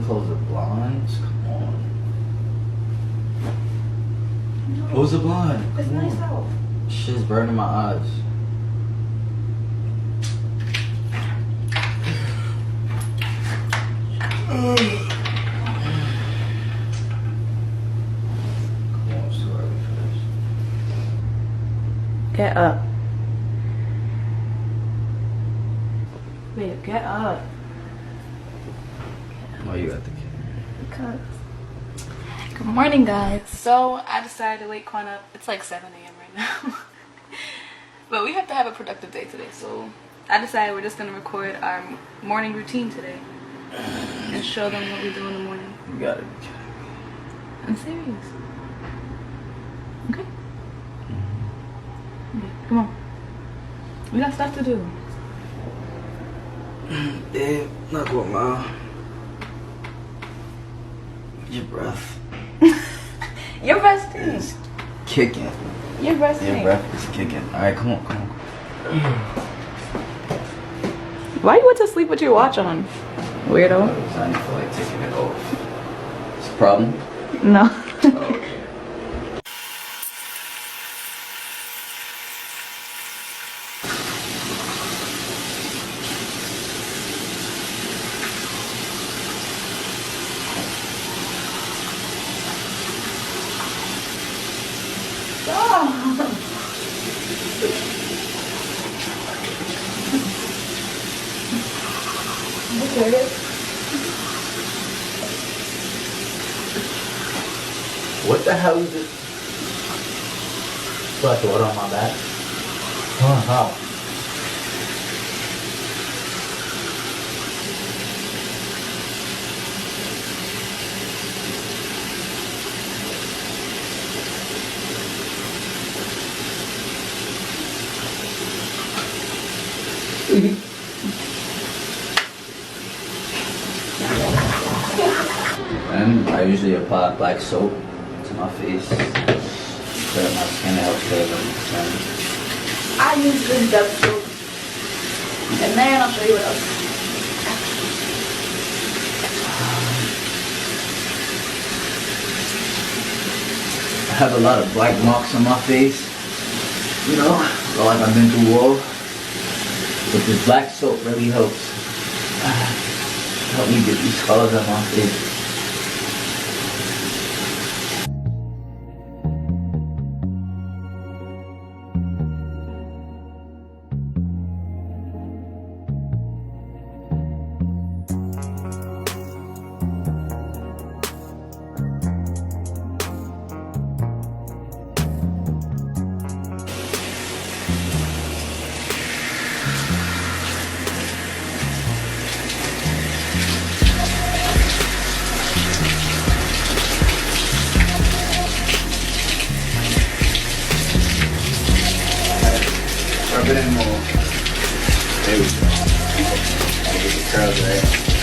close the blinds? Come on. Close the blind. It's nice out. Shit's burning my eyes. Come on, it's too early for this. Get up. Wait, get up. Oh, you got the camera. Because. Good morning, guys. So I decided to wake Quan up. It's like 7 a.m. right now. But we have to have a productive day today. So I decided we're just going to record our morning routine today. And show them what we do in the morning. You got it. I'm serious. Okay? Okay, come on. We got stuff to do. Yeah, not going well. Your breath Your breath is stinks. kicking. Your breath Your stinks. breath is kicking. Alright, come on. Why you went to sleep with your watch on? Weirdo. I didn't feel like taking it off. It's a problem? No. Okay. What the hell is it? Splash water on my back. Oh, how? And I usually apply black soap to my face so that my skin helps clear up. I use this Dove soap. And then I'll show you what else. I have a lot of black marks on my face. You know, like I've been through war. But this black soap really helps. Help me get these scars on my face. Rub it in more. There we go. Get the curls right.